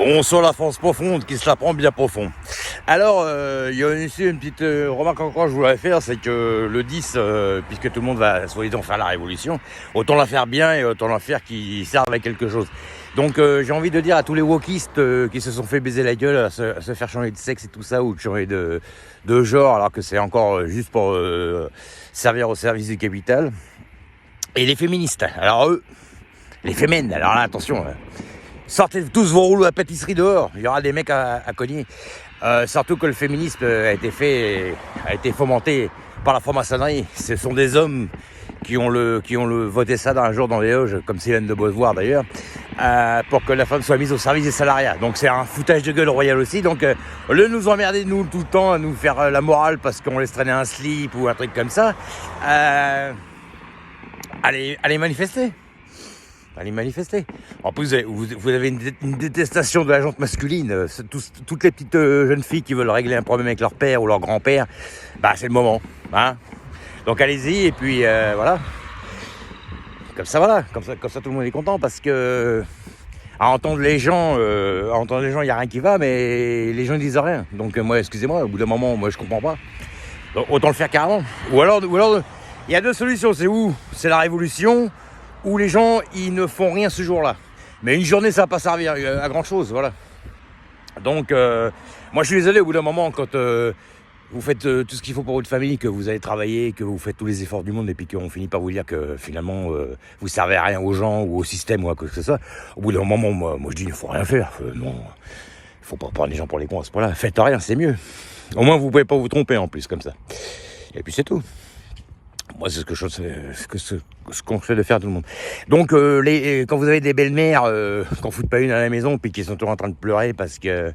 On sent la France profonde qui se la prend bien profond. Alors, il y a ici une petite remarque encore que je voudrais faire, c'est que le 10, puisque tout le monde va soi-disant faire la révolution, autant la faire bien et autant la faire qui serve à quelque chose. Donc j'ai envie de dire à tous les wokistes qui se sont fait baiser la gueule à se faire changer de sexe et tout ça, ou de changer de genre, alors que c'est encore juste pour servir au service du capital. Et les féministes, alors eux, les fémènes, alors là attention, sortez tous vos rouleaux à pâtisserie dehors, il y aura des mecs à cogner. Surtout que le féminisme a été fomenté par la franc-maçonnerie. Ce sont des hommes qui ont voté ça d'un jour dans les loges, comme Céline de Beauvoir d'ailleurs, pour que la femme soit mise au service des salariats. Donc c'est un foutage de gueule royal aussi. Donc au lieu de nous emmerder nous tout le temps, à nous faire la morale parce qu'on laisse traîner un slip ou un truc comme ça, allez manifester. Allez manifester. En plus, vous avez une détestation de la jante masculine. Toutes les petites jeunes filles qui veulent régler un problème avec leur père ou leur grand-père, bah c'est le moment. Hein, donc allez-y et puis voilà. Comme ça, voilà. Comme ça, tout le monde est content parce que à entendre les gens, il n'y a rien qui va, mais les gens ne disent rien. Donc moi, excusez-moi, au bout d'un moment, moi je comprends pas. Donc, autant le faire carrément. Ou alors, il y a deux solutions. C'est la révolution. Où les gens, ils ne font rien ce jour-là. Mais une journée, ça va pas servir à grand-chose, voilà. Donc, moi, je suis désolé, au bout d'un moment, quand vous faites tout ce qu'il faut pour votre famille, que vous allez travailler, que vous faites tous les efforts du monde, et puis qu'on finit par vous dire que, finalement, vous servez à rien aux gens, ou au système, ou à quoi que ce soit, au bout d'un moment, moi je dis, il faut rien faire. Non, il faut pas prendre les gens pour les cons à ce point-là. Faites rien, c'est mieux. Au moins, vous pouvez pas vous tromper, en plus, comme ça. Et puis, c'est tout. Moi, c'est ce qu'on fait de faire tout le monde. Donc, quand vous avez des belles-mères qui n'en foutent pas une à la maison, puis qui sont toujours en train de pleurer parce que,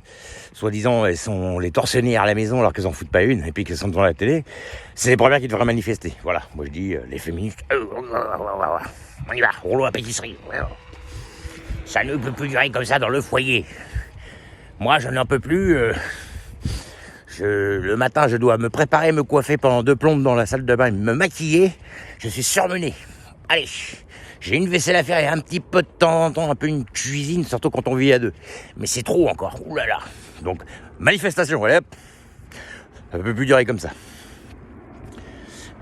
soi-disant, elles sont les tortionnaires à la maison alors qu'elles n'en foutent pas une, et puis qu'elles sont devant la télé, c'est les premières qui devraient manifester. Voilà, moi je dis, les féministes, on y va, rouleau à pâtisserie. Ça ne peut plus durer comme ça dans le foyer. Moi, je n'en peux plus... le matin, je dois me préparer, me coiffer pendant 2 plombes dans la salle de bain, me maquiller. Je suis surmené. Allez, j'ai une vaisselle à faire et un petit peu de temps en temps, un peu une cuisine, surtout quand on vit à 2. Mais c'est trop encore. Ouh là là. Donc, manifestation, allez hop. Ça ne peut plus durer comme ça.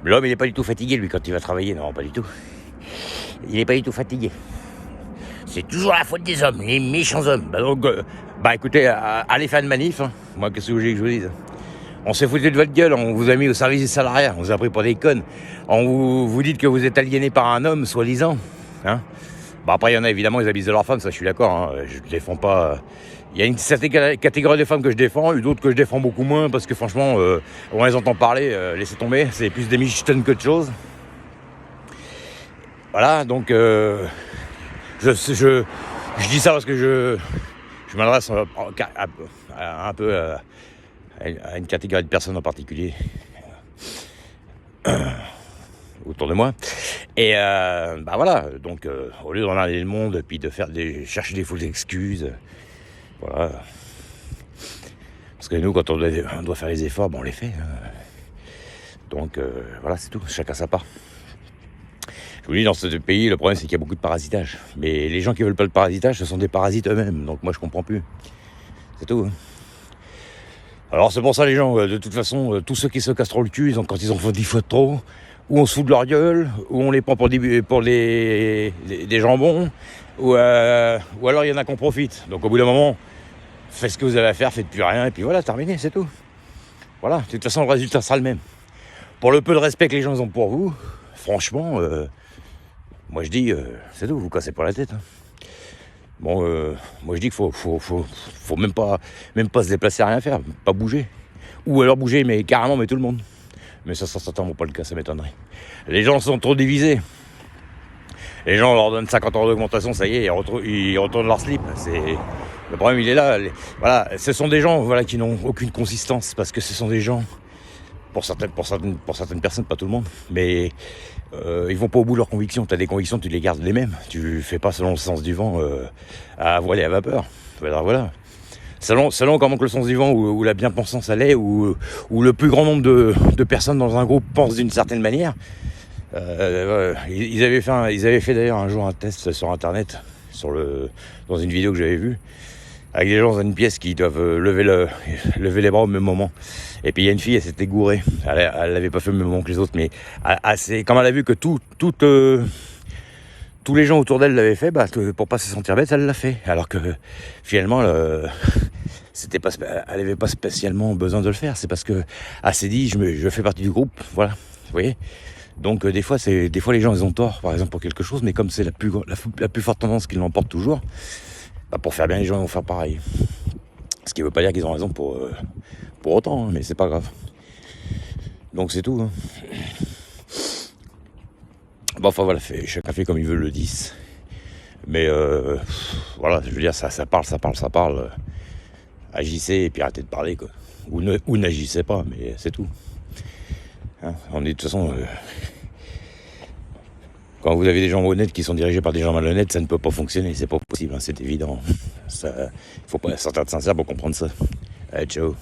L'homme, il n'est pas du tout fatigué, lui, quand il va travailler. Non, pas du tout. Il n'est pas du tout fatigué. C'est toujours la faute des hommes, les méchants hommes. Écoutez, allez faire une manif. Hein. Moi, qu'est-ce que vous voulez que je vous dise ? On s'est foutu de votre gueule, on vous a mis au service des salariés, on vous a pris pour des connes. On vous dit que vous êtes aliéné par un homme, soi-disant. Hein, après, il y en a évidemment, ils abusent de leur femme, ça je suis d'accord. Hein. Je ne défends pas... Il y a une certaine catégorie de femmes que je défends, et d'autres que je défends beaucoup moins, parce que franchement, on les entend parler, laissez tomber, c'est plus des michtonnes que de choses. Voilà, donc... Je dis ça parce que je m'adresse un peu à une catégorie de personnes en particulier autour de moi. Et voilà, donc au lieu d'en aller le monde, puis de chercher des fausses excuses, voilà. Parce que nous, quand on doit faire les efforts, on les fait. Hein. Donc voilà, c'est tout, chacun sa part. Je vous dis, dans ce pays, le problème, c'est qu'il y a beaucoup de parasitage. Mais les gens qui veulent pas le parasitage, ce sont des parasites eux-mêmes. Donc moi, je comprends plus. C'est tout. Hein. Alors, c'est pour ça, les gens, de toute façon, tous ceux qui se cassent trop le cul, quand ils ont fait 10 fois de trop, ou on se fout de leur gueule, ou on les prend pour des jambons, ou alors il y en a qu'on profite. Donc au bout d'un moment, faites ce que vous avez à faire, faites plus rien, et puis voilà, terminé, c'est tout. Voilà, de toute façon, le résultat sera le même. Pour le peu de respect que les gens ont pour vous, franchement... moi je dis, c'est tout, vous cassez pas la tête. Hein. Bon, moi je dis qu'il faut même pas se déplacer à rien faire, pas bouger. Ou alors bouger, mais carrément, mais tout le monde. Mais ça sera certainement pas le cas, ça m'étonnerait. Les gens sont trop divisés. Les gens leur donnent 50 € d'augmentation, ça y est, ils retournent leur slip. Le problème, il est là. Voilà, ce sont des gens qui n'ont aucune consistance, parce que ce sont des gens... Pour certaines personnes, pas tout le monde, mais ils vont pas au bout de leurs convictions. Tu as des convictions, tu les gardes les mêmes. Tu fais pas selon le sens du vent à voile et à vapeur. Voilà. Selon comment que le sens du vent ou la bien-pensance allait, ou le plus grand nombre de personnes dans un groupe pensent d'une certaine manière. Ils avaient fait d'ailleurs un jour un test sur internet, dans une vidéo que j'avais vue. avec des gens dans une pièce qui doivent lever les bras au même moment. Et puis il y a une fille, elle s'était gourée. Elle n'avait pas fait le même moment que les autres, mais quand elle a vu que tous les gens autour d'elle l'avaient fait, pour pas se sentir bête, elle l'a fait. Alors que finalement, elle n'avait pas spécialement besoin de le faire. C'est parce que elle s'est dit, je fais partie du groupe, voilà. Vous voyez. Donc des fois les gens ils ont tort, par exemple pour quelque chose, mais comme c'est la plus forte tendance qui l'emporte toujours, pour faire bien les gens vont faire pareil. Ce qui veut pas dire qu'ils ont raison pour autant, hein, mais c'est pas grave. Donc c'est tout. Hein. Enfin voilà, chacun fait comme il veut le 10. Mais voilà, je veux dire, ça parle. Agissez et puis arrêtez de parler, quoi. Ou n'agissez pas, mais c'est tout. Hein, on est de toute façon... quand vous avez des gens honnêtes qui sont dirigés par des gens malhonnêtes, ça ne peut pas fonctionner, c'est pas possible, hein, c'est évident. Il faut pas sortir de sincère pour comprendre ça. Allez, ciao.